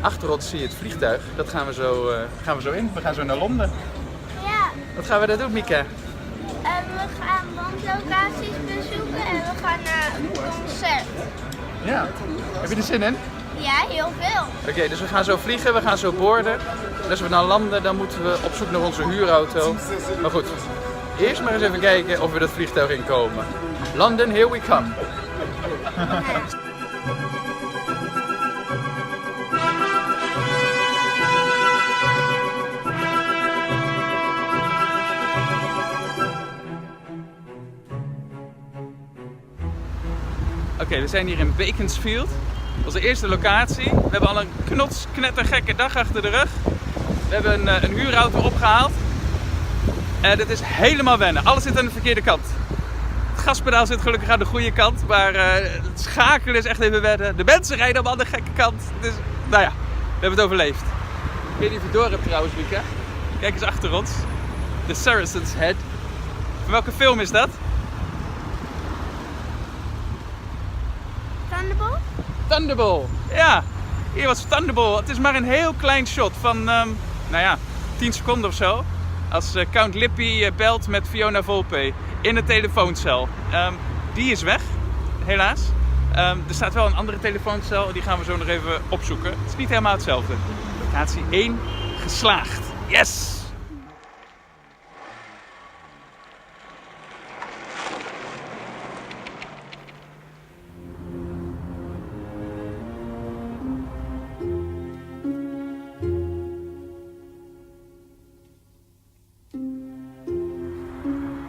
achter ons zie je het vliegtuig. Dat gaan we zo in. We gaan zo naar Londen. Ja, Wat gaan we daar doen, Mieke? we gaan bandlocaties bezoeken en we gaan naar een concert. Ja. Heb je er zin in? Ja, heel veel. Oké, dus we gaan zo vliegen, we gaan zo boorden. En als we dan landen, dan moeten we op zoek naar onze huurauto. Maar goed, eerst maar eens even kijken of we dat vliegtuig inkomen. London, here we come. Oké, we zijn hier in Beaconsfield. Onze eerste locatie. We hebben al een knettergekke dag achter de rug. We hebben een huurauto opgehaald. En dit is helemaal wennen. Alles zit aan de verkeerde kant. Het gaspedaal zit gelukkig aan de goede kant. Maar het schakelen is echt even wennen. De mensen rijden allemaal aan de gekke kant. Dus, nou ja, we hebben het overleefd. Ik weet niet of je door hebt trouwens, Mieke. Kijk eens achter ons. The Saracen's Head. Van welke film is dat? Thunderbolt? Thunderball, ja, hier was Thunderball. Het is maar een heel klein shot van, nou ja, 10 seconden of zo. Als Count Lippy belt met Fiona Volpe in de telefooncel. Die is weg, helaas. Er staat wel een andere telefooncel, die gaan we zo nog even opzoeken. Het is niet helemaal hetzelfde. Locatie 1 geslaagd. Yes!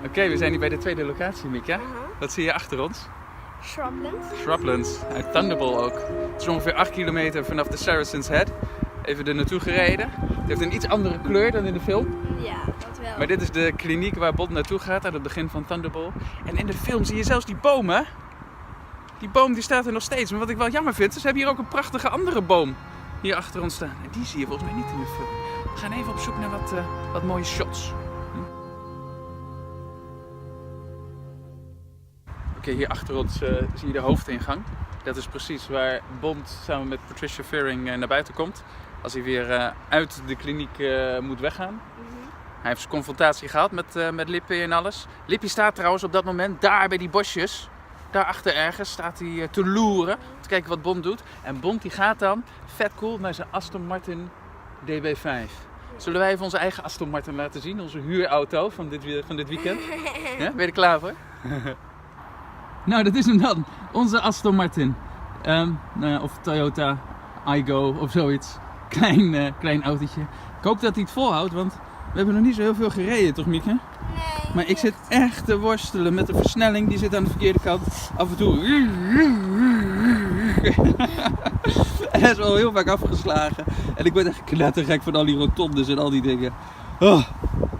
Oké, we zijn hier bij de tweede locatie, Mieke. Wat zie je achter ons? Shrublands. Shrublands, uit Thunderball ook. Het is ongeveer 8 kilometer vanaf de Saracen's Head. Even er naartoe gereden. Het heeft een iets andere kleur dan in de film. Ja, dat wel. Maar dit is de kliniek waar Bond naartoe gaat aan het begin van Thunderball. En in de film zie je zelfs die bomen. Die boom die staat er nog steeds. Maar wat ik wel jammer vind, is ze hebben hier ook een prachtige andere boom hier achter ons staan. En die zie je volgens mij niet in de film. We gaan even op zoek naar wat mooie shots. Oké, hier achter ons zie je de hoofdingang. Dat is precies waar Bond samen met Patricia Fiering naar buiten komt. Als hij weer uit de kliniek moet weggaan. Hij heeft zijn confrontatie gehad met Lippy en alles. Lippy staat trouwens op dat moment daar bij die bosjes. Daarachter ergens staat hij te loeren. Om te kijken wat Bond doet. En Bond die gaat dan vet cool naar zijn Aston Martin DB5. Zullen wij even onze eigen Aston Martin laten zien? Onze huurauto van dit weekend. Ja, ben je er klaar voor? Nou, dat is hem dan. Onze Aston Martin. Nou ja, of Toyota Aygo of zoiets. Klein autootje. Ik hoop dat hij het volhoudt, want we hebben nog niet zo heel veel gereden, toch Mieke? Nee. Maar ik zit echt te worstelen met de versnelling. Die zit aan de verkeerde kant. Af en toe. En hij is wel heel vaak afgeslagen. En ik ben echt knettergek van al die rotondes en al die dingen. Oh.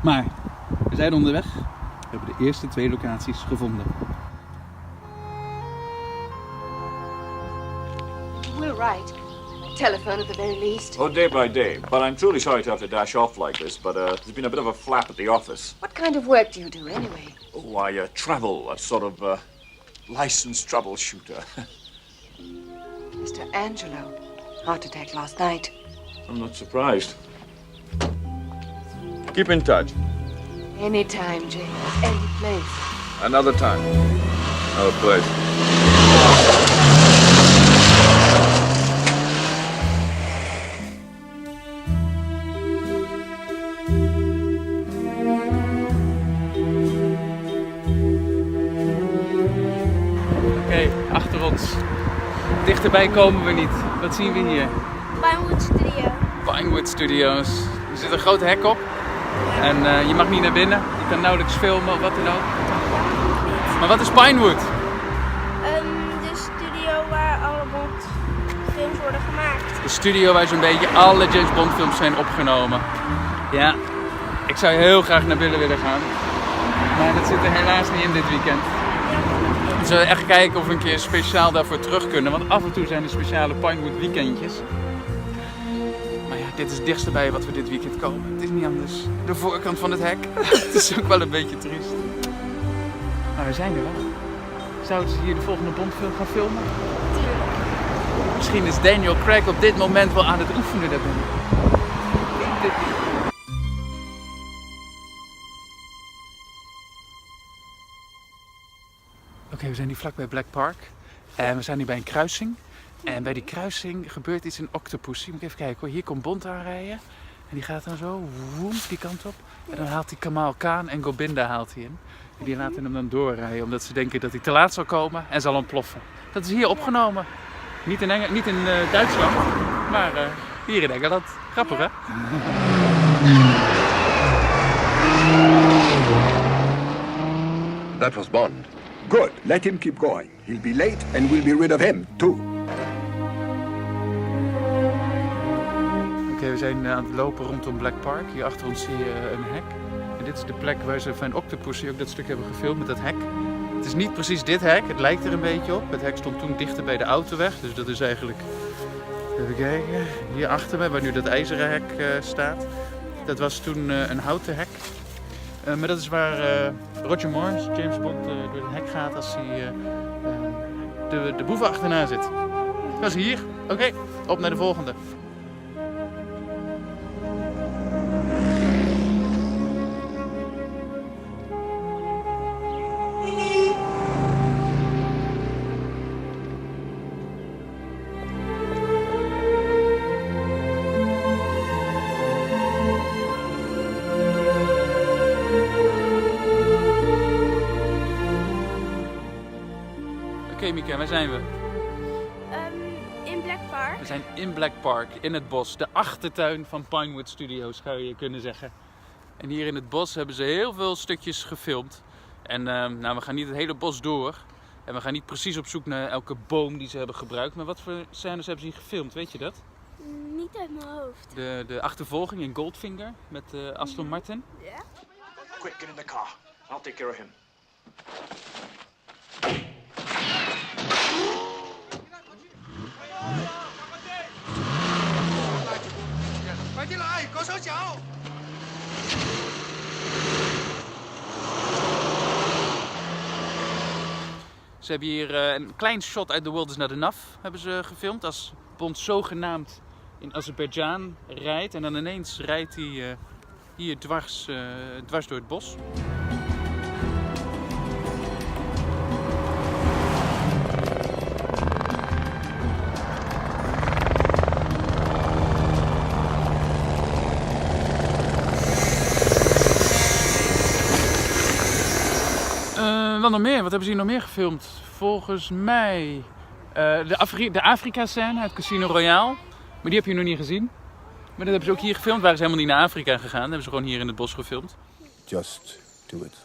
Maar we zijn onderweg. We hebben de eerste 2 locaties gevonden. We're right. Telephone at the very least. Oh, day by day. But I'm truly sorry to have to dash off like this, but there's been a bit of a flap at the office. What kind of work do you do anyway? Oh, I travel, a sort of licensed troubleshooter. Mr. Angelo. Heart attack last night. I'm not surprised. Keep in touch. Anytime, James. Any place. Another time. Another place. Oké, achter ons. Dichterbij komen we niet. Wat zien we hier? Pinewood Studio. Pinewood Studios. Er zit een groot hek op. En je mag niet naar binnen. Je kan nauwelijks filmen of wat dan ook. Maar wat is Pinewood? De studio waar alle Bond-films worden gemaakt. De studio waar zo'n beetje alle James Bond films zijn opgenomen. Ja, ik zou heel graag naar binnen willen gaan. Maar dat zit er helaas niet in dit weekend. We zullen echt kijken of we een keer speciaal daarvoor terug kunnen. Want af en toe zijn er speciale Pinewood weekendjes. Maar ja, dit is het dichtste bij wat we dit weekend komen. Het is niet anders. De voorkant van het hek. Het is ook wel een beetje triest. Maar we zijn er wel. Zouden ze hier de volgende Bondfilm gaan filmen? Tuurlijk. Misschien is Daniel Craig op dit moment wel aan het oefenen daarbinnen. Ik denk het niet. Oké, we zijn hier vlakbij Black Park. En we zijn hier bij een kruising. En bij die kruising gebeurt iets in Octopussy. Moet ik even kijken hoor. Hier komt Bond aanrijden. En die gaat dan zo woem, die kant op. En dan haalt hij Kamal Khan en Gobinda haalt hij in. En die laten hem dan doorrijden. Omdat ze denken dat hij te laat zal komen en zal ontploffen. Dat is hier opgenomen. Niet in Duitsland, maar hier in Engeland. Grappig hè? That was Bond. Good. Let him keep going. He'll be late and we'll be rid of him, too. Oké, we zijn aan het lopen rondom Black Park. Hier achter ons zie je een hek. En dit is de plek waar ze van Octopussy ook dat stuk hebben gefilmd met dat hek. Het is niet precies dit hek, het lijkt er een beetje op. Het hek stond toen dichter bij de autoweg, dus dat is eigenlijk... Even kijken, hier achter me, waar nu dat ijzeren hek staat. Dat was toen een houten hek. Maar dat is waar Roger Moore, James Bond, door het hek gaat als hij de boeven achterna zit. Dat is hier. Oké, op naar de volgende. Oké, Mika, waar zijn we? In Black Park. We zijn in Black Park, in het bos. De achtertuin van Pinewood Studios, zou je kunnen zeggen. En hier in het bos hebben ze heel veel stukjes gefilmd. En we gaan niet het hele bos door. En we gaan niet precies op zoek naar elke boom die ze hebben gebruikt. Maar wat voor scènes hebben ze hier gefilmd, weet je dat? Niet uit mijn hoofd. De achtervolging in Goldfinger met Aston Martin. Ja? Quick, get in the car. I'll take care of him. Ze hebben hier een klein shot uit The World Is Not Enough hebben ze gefilmd. Als Bond zogenaamd in Azerbeidzjan rijdt. En dan ineens rijdt hij hier dwars door het bos. Wat nog meer? Wat hebben ze hier nog meer gefilmd? Volgens mij de Afrika-scène uit Casino Royale. Maar die heb je nog niet gezien. Maar dat hebben ze ook hier gefilmd. Waren ze helemaal niet naar Afrika gegaan. Dat hebben ze gewoon hier in het bos gefilmd. Just do it.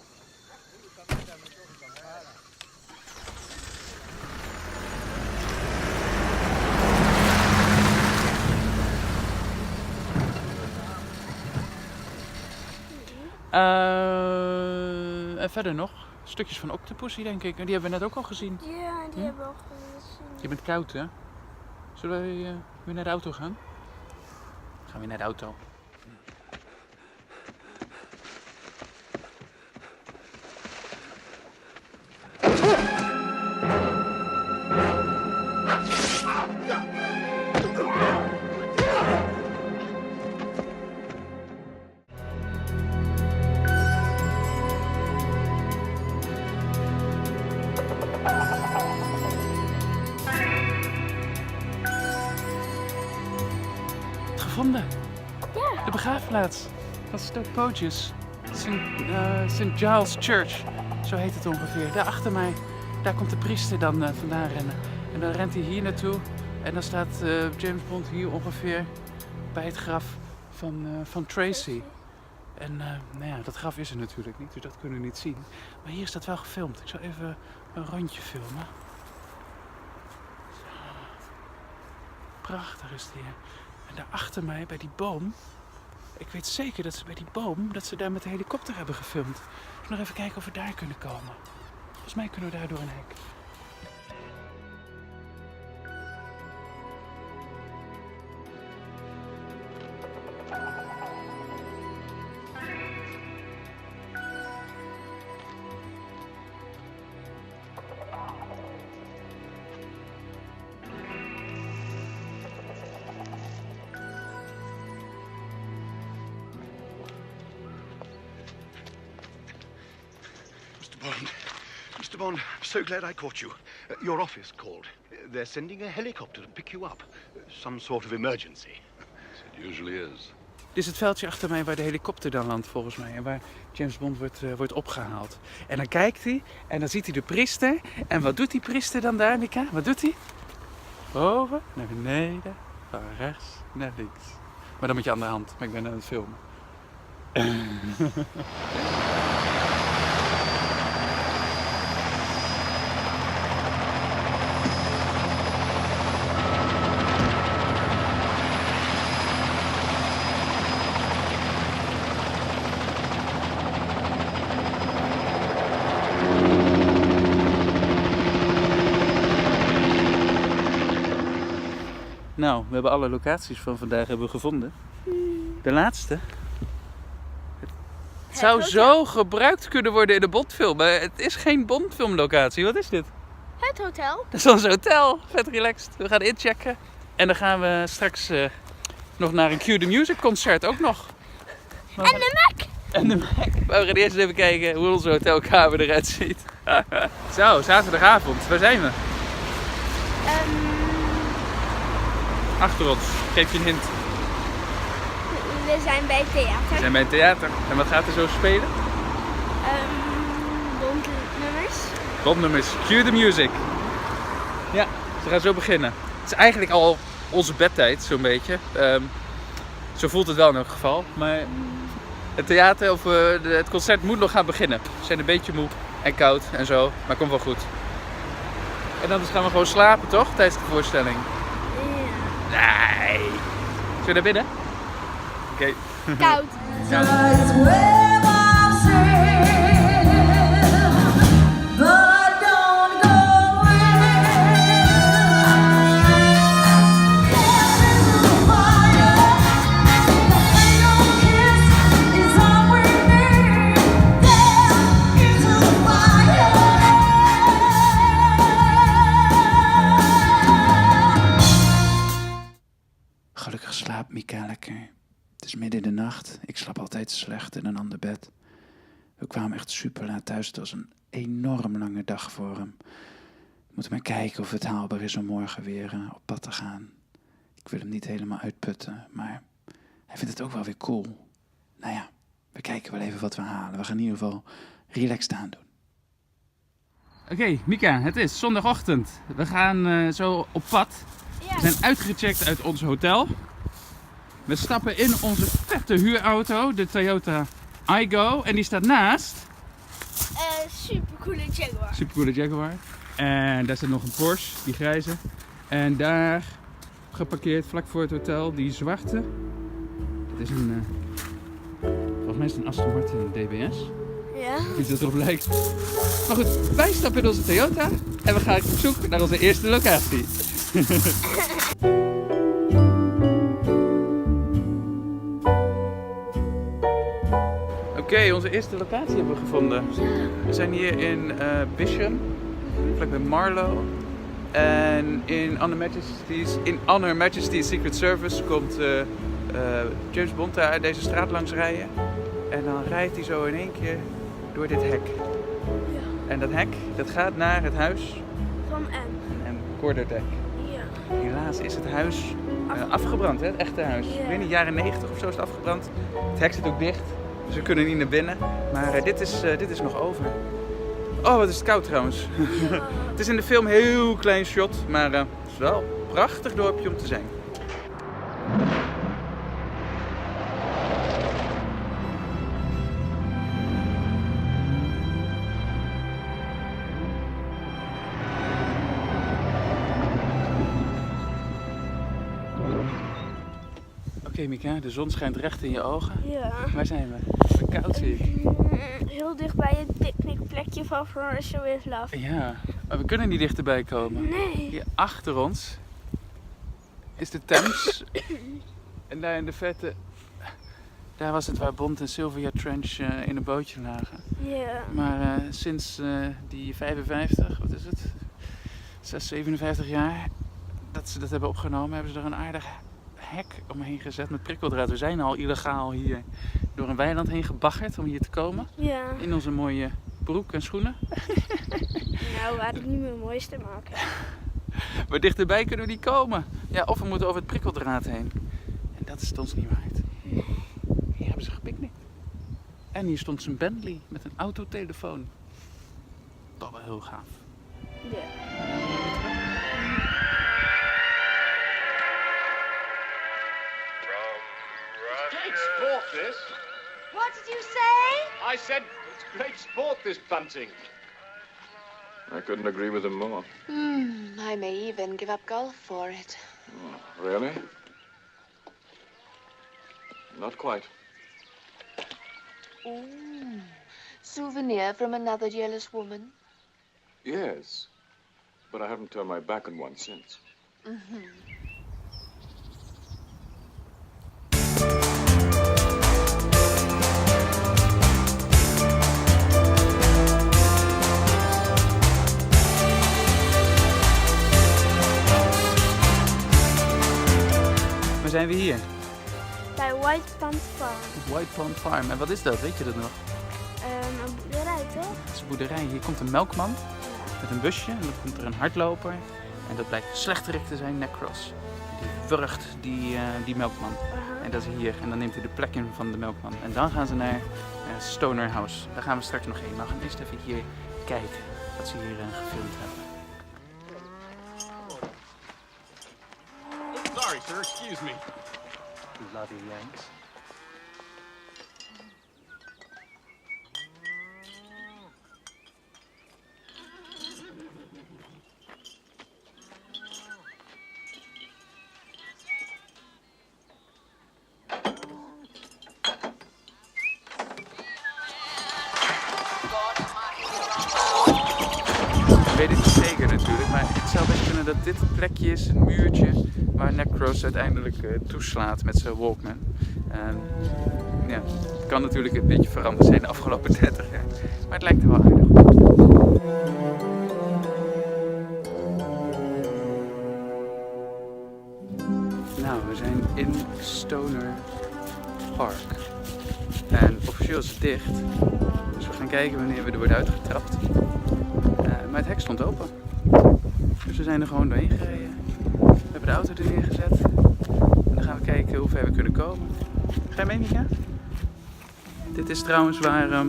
En verder nog stukjes van Octopussy, denk ik. En die hebben we net ook al gezien. Ja, die hebben we al gezien. Je bent koud, hè? Zullen we weer naar de auto gaan? Gaan we weer naar de auto. Gevonden. Ja. De begraafplaats van Stoke Poges. St. Giles Church. Zo heet het ongeveer. Daar achter mij. Daar komt de priester dan vandaan rennen. En dan rent hij hier naartoe. En dan staat James Bond hier ongeveer bij het graf van Tracy. En nou ja, dat graf is er natuurlijk niet. Dus dat kunnen we niet zien. Maar hier is dat wel gefilmd. Ik zal even een rondje filmen. Zo. Prachtig is het hier. En daar achter mij, bij die boom, ik weet zeker dat ze bij die boom, dat ze daar met de helikopter hebben gefilmd. Dus nog even kijken of we daar kunnen komen. Volgens mij kunnen we daar door een hek. Bond. Mr. Bond, I'm so glad I caught you. Your office called. They're sending a helicopter to pick you up. Some sort of emergency. It usually is. Dit is het veldje achter mij waar de helikopter dan landt volgens mij. En waar James Bond wordt opgehaald. En dan kijkt hij en dan ziet hij de priester. En wat doet die priester dan daar, Mika? Wat doet hij? Boven, naar beneden, van rechts naar links. Maar dan met je andere hand. Maar ik ben aan het filmen. Nou, we hebben alle locaties van vandaag gevonden. De laatste. Het zou zo gebruikt kunnen worden in de Bondfilm, maar het is geen Bondfilmlocatie. Wat is dit? Het hotel. Dat is ons hotel. Vet relaxed. We gaan inchecken. En dan gaan we straks nog naar een Cue the Music concert ook nog. En de Mac. En de Mac. Maar we gaan eerst even kijken hoe onze hotelkamer eruit ziet. Zo, zaterdagavond. Waar zijn we? Achter ons. Geef je een hint. We zijn bij het theater. We zijn bij het theater. En wat gaat er zo spelen? Bondnummers. Bondnummers. Cue the Music. Ja, ze gaan zo beginnen. Het is eigenlijk al onze bedtijd, zo'n beetje. Zo voelt het wel in elk geval. Maar het theater of het concert moet nog gaan beginnen. We zijn een beetje moe en koud en zo, maar het komt wel goed. En dan gaan we gewoon slapen, toch? Tijdens de voorstelling. Ja. Nee. Zullen we naar binnen? Oké. Koud. Gelukkig slaapt Mika lekker. Het is midden in de nacht. Ik slaap altijd slecht in een ander bed. We kwamen echt super laat thuis. Het was een enorm lange dag voor hem. We moeten maar kijken of het haalbaar is om morgen weer op pad te gaan. Ik wil hem niet helemaal uitputten, maar hij vindt het ook wel weer cool. Nou ja, we kijken wel even wat we halen. We gaan in ieder geval relaxed aandoen. Oké, Mika, het is zondagochtend. We gaan zo op pad. Ja. We zijn uitgecheckt uit ons hotel. We stappen in onze vette huurauto, de Toyota Aygo. En die staat naast. Supercoole Jaguar. Supercoole Jaguar. En daar staat nog een Porsche, die grijze. En daar geparkeerd vlak voor het hotel, die zwarte. Dat is een, volgens mij is het een Aston Martin DBS. Ja. Iets dat erop lijkt. Maar goed, wij stappen in onze Toyota. En we gaan op zoek naar onze eerste locatie. Oké, onze eerste locatie hebben we gevonden. We zijn hier in Bisham, vlakbij Marlow. En in Honor Majesty's Secret Service komt James Bond daar deze straat langs rijden. En dan rijdt hij zo in één keer door dit hek. Ja. En dat hek, dat gaat naar het huis Van M. en Quarterdeck. Ja. Helaas is het huis afgebrand, hè? Het echte huis. Ja. Ik weet niet, jaren 90 of zo is het afgebrand. Het hek zit ook dicht, dus we kunnen niet naar binnen. Maar dit is nog over. Oh, wat is het koud trouwens. Ja. Het is in de film een heel klein shot, maar het is wel een prachtig dorpje om te zijn. Oké, Mika, de zon schijnt recht in je ogen. Ja. Waar zijn we? Koud zie ik. Heel dicht bij het picknickplekje van From Russia With Love. Ja, maar we kunnen niet dichterbij komen. Nee. Hier achter ons is de Thames. En daar in de verte, daar was het waar Bond en Sylvia Trench in een bootje lagen. Ja. Maar sinds die 55, wat is het? 57 jaar dat ze dat hebben opgenomen, hebben ze er een aardig hek omheen gezet met prikkeldraad. We zijn al illegaal hier door een weiland heen gebaggerd om hier te komen. Ja. In onze mooie broek en schoenen. Nou, laat het niet meer mooiste maken. Maar dichterbij kunnen we niet komen. Ja, of we moeten over het prikkeldraad heen. En dat is het ons niet waard. Hier hebben ze gepicnict. En hier stond zijn Bentley met een autotelefoon. Dat wel heel gaaf. Ja. Great sport, this. What did you say? I said it's great sport, this bunting. I couldn't agree with him more. I may even give up golf for it. Really? Not quite. Souvenir from another jealous woman. Yes. But I haven't turned my back on one since. Waar zijn we hier? Bij White Pond Farm. White Pond Farm. En wat is dat? Weet je dat nog? Een boerderij, toch? Het is een boerderij. Hier komt een melkman met een busje. En dan komt er een hardloper. En dat blijkt slechterik te zijn, Necros. Die wurgt die melkman. En dat is hier. En dan neemt hij de plek in van de melkman. En dan gaan ze naar Stoner House. Daar gaan we straks nog heen. Maar we gaan eerst even hier kijken wat ze hier gefilmd hebben. Sorry, sir. Excuse me. Bloody Yanks. Ik weet het niet zeker natuurlijk, maar het zou best kunnen dat dit het plekje is, een muurtje, waar Necros uiteindelijk toeslaat met zijn Walkman. Ja, het kan natuurlijk een beetje veranderd zijn de afgelopen 30 jaar, maar het lijkt er wel aardig op. Nou, we zijn in Stoner Park. En officieel is het dicht, dus we gaan kijken wanneer we er worden uitgetrapt. Maar het hek stond open. Dus we zijn er gewoon doorheen gereden. We hebben de auto er neergezet. En dan gaan we kijken hoe ver we kunnen komen. Ga je mee, Mika? Dit is trouwens waar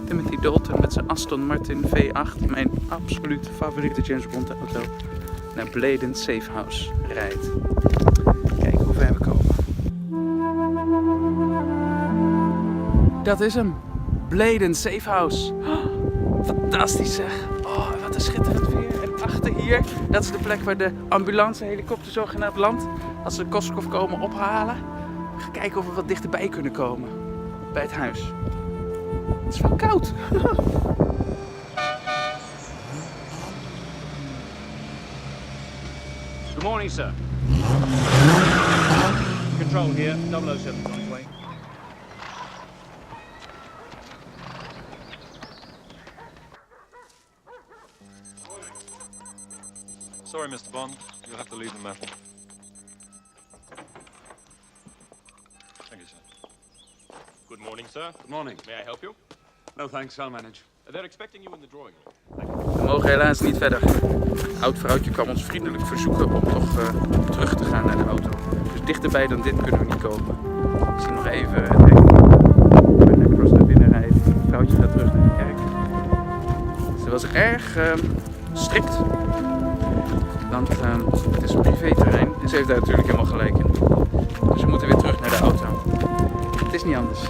Timothy Dalton met zijn Aston Martin V8, mijn absoluut favoriete James Bond auto, naar Bladen Safe House rijdt. Kijken hoe ver we komen. Dat is hem. Bladen Safe House. Oh, fantastisch zeg. Oh, wat een schitterend weer. En achter hier, dat is de plek waar de ambulancehelikopter zogenaamd landt. Als ze Koskov komen ophalen. We gaan kijken of we wat dichterbij kunnen komen. Bij het huis. Het is wel koud. Good morning, sir. Control here, 007 on his way. Sorry, Mr. Bond. You'll have to leave the metal. Thank you, sir. Good morning, sir. Good morning. May I help you? No, thanks. I'll manage. They're expecting you in the drawing room. We mogen helaas niet verder. Een oud vrouwtje kwam ons vriendelijk verzoeken om toch terug te gaan naar de auto. Dus dichterbij dan dit kunnen we niet komen. Ik zie nog even het hek waar Necros naar binnen rijdt. Het vrouwtje gaat terug naar de kerk. Ze was erg strikt. Want het is een privéterrein en ze heeft daar natuurlijk helemaal gelijk in. Dus we moeten weer terug naar de auto. Het is niet anders.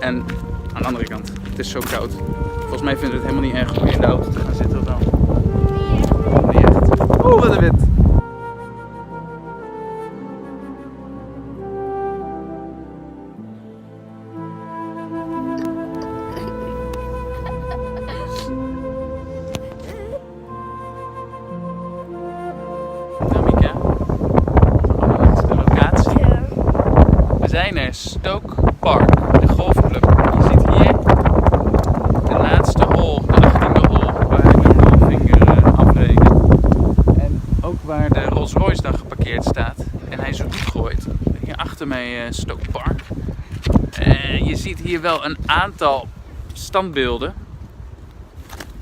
En aan de andere kant, het is zo koud. Volgens mij vinden we het helemaal niet erg om in de auto te gaan zitten of wel. Niet echt. Oeh, wat een wind. Nou Mika, de locatie. We zijn er, Stoke Park, de golfclub. Je ziet hier de laatste hole, de 18e hole, waar we de Goldfinger afrekenen. En ook waar de Rolls Royce dan geparkeerd staat en hij zo diep gooit. Hier achter mij Stoke Park. Je ziet hier wel een aantal standbeelden.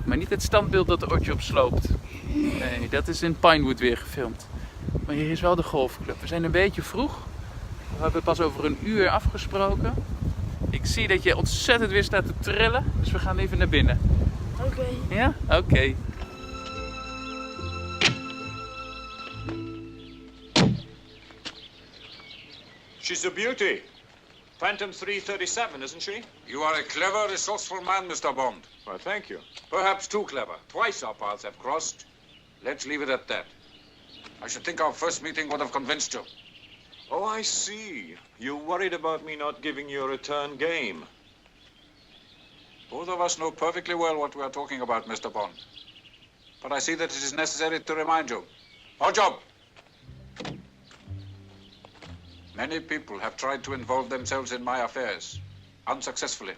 Maar niet het standbeeld dat de Oddjob sloopt. Nee, dat is in Pinewood weer gefilmd. Maar hier is wel de golfclub. We zijn een beetje vroeg. We hebben pas over een uur afgesproken. Ik zie dat je ontzettend weer staat te trillen. Dus we gaan even naar binnen. Oké. Ja? Oké. She's a beauty. Phantom 337, isn't she? You are a clever, resourceful man, Mr. Bond. Well, thank you. Perhaps too clever. Twice our paths have crossed. Let's leave it at that. I should think our first meeting would have convinced you. Oh, I see. You're worried about me not giving you a return game. Both of us know perfectly well what we are talking about, Mr. Bond. But I see that it is necessary to remind you. Our job! Many people have tried to involve themselves in my affairs, unsuccessfully.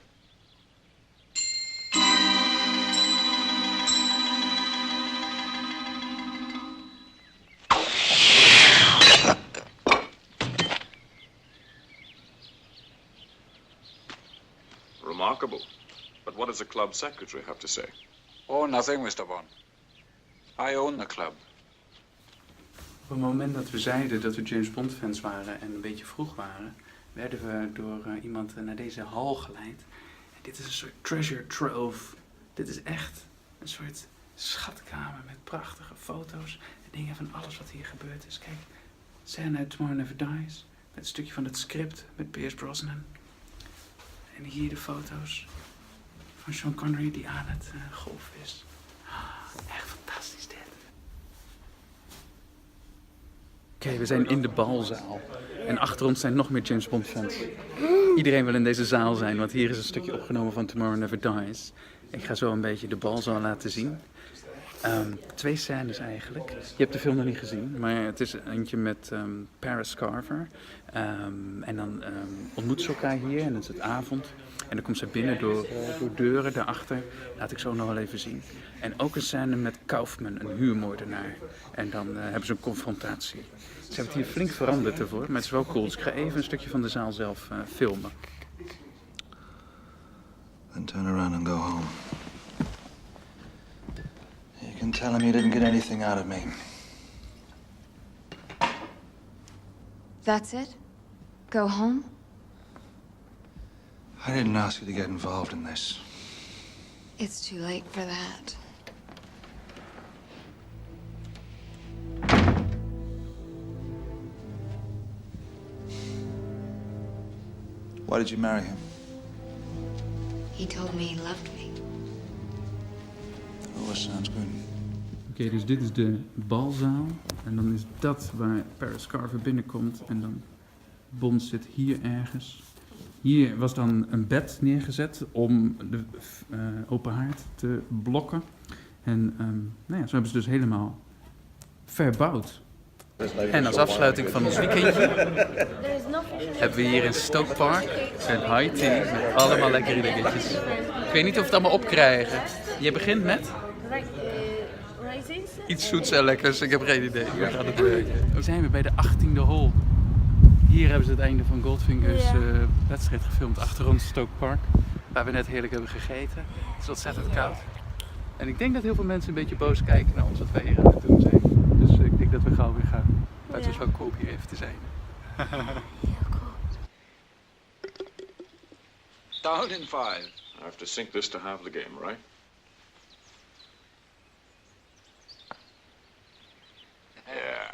Remarkable. But what does the club secretary have to say? Oh, nothing, Mr. Bond. I own the club. Op het moment dat we zeiden dat we James Bond fans waren en een beetje vroeg waren, werden we door iemand naar deze hal geleid. En dit is een soort treasure trove. Dit is echt een soort schatkamer met prachtige foto's en dingen van alles wat hier gebeurd is. Kijk, scène uit Tomorrow Never Dies, met een stukje van het script met Pierce Brosnan. En hier de foto's van Sean Connery die aan het golfen is. Echt fantastisch dit. Oké, we zijn in de balzaal. En achter ons zijn nog meer James Bond fans. Iedereen wil in deze zaal zijn, want hier is een stukje opgenomen van Tomorrow Never Dies. Ik ga zo een beetje de balzaal laten zien. 2 scènes eigenlijk. Je hebt de film nog niet gezien, maar het is eentje met Paris Carver. En dan ontmoeten ze elkaar hier en het is het avond. En dan komt ze binnen door deuren daarachter. Laat ik zo nog wel even zien. En ook een scène met Kaufman, een huurmoordenaar. En dan hebben ze een confrontatie. Ze hebben het hier flink veranderd ervoor, maar het is wel cool. Dus ik ga even een stukje van de zaal zelf filmen. Then turn around and go home. You can tell him you didn't get anything out of me. That's it? Go home? I didn't ask you to get involved in this. It's too late for that. Why did you marry him? He told me he loved me. Oh, that sounds good. Oké, dus dit is de balzaal. En dan is dat waar Paris Carver binnenkomt. En dan Bond zit hier ergens. Hier was dan een bed neergezet om de open haard te blokken. En nou ja, zo hebben ze dus helemaal verbouwd. En als afsluiting van ons weekendje hebben we hier in Stoke Park een high tea met allemaal lekkere dingetjes. Ik weet niet of we het allemaal opkrijgen. Je begint met? Iets zoets en lekkers, ik heb geen idee. Hoe gaat het werken? Dan zijn we bij de 18e hole. Hier hebben ze het einde van Goldfinger's wedstrijd gefilmd achter ons, Stoke Park. Waar we net heerlijk hebben gegeten. Het is ontzettend koud. En ik denk dat heel veel mensen een beetje boos kijken naar ons wat wij hier aan het doen zijn. Dus ik denk dat we gauw weer gaan. Maar het is wel cool hier even te zijn. Down in 5. I have to sink this to have the game, right? Yeah.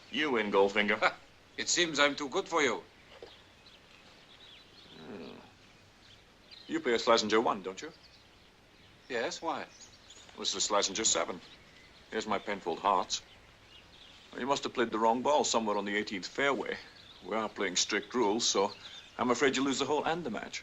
You win, Goldfinger. It seems I'm too good for you. You play a Schlesinger 1, don't you? Yes, why? This is a Schlesinger 7. Here's my Penfold Hearts. You must have played the wrong ball somewhere on the 18th fairway. We are playing strict rules, so I'm afraid you lose the hole and the match.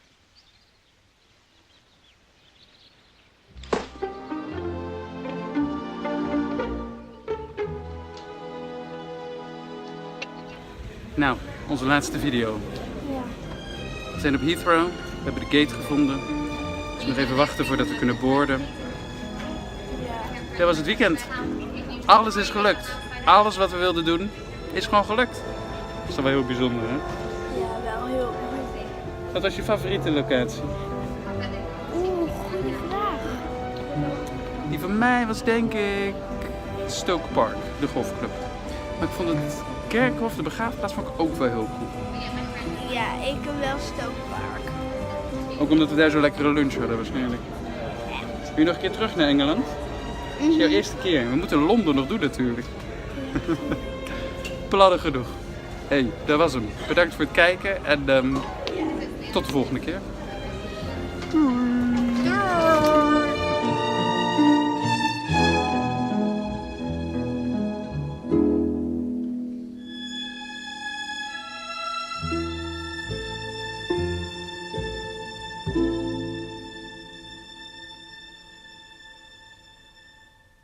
Nou, onze laatste video. Ja. We zijn op Heathrow, we hebben de gate gevonden. Dus nog even wachten voordat we kunnen boarden. Dat was het weekend. Alles is gelukt. Alles wat we wilden doen is gewoon gelukt. Dat is toch wel heel bijzonder, hè? Ja, wel heel erg. Wat was je favoriete locatie? Oeh, goede vraag. Die van mij was denk ik Stoke Park, de golfclub. Maar ik vond het kerkhof, de begraafplaats, vond ik ook wel heel cool. Ja, ik heb wel Stoke Park. Ook omdat we daar zo lekkere lunch hadden waarschijnlijk. Wil je nog een keer terug naar Engeland? Het is jouw eerste keer. We moeten Londen nog doen natuurlijk. Plannen genoeg. Hé, dat was hem. Bedankt voor het kijken en tot de volgende keer.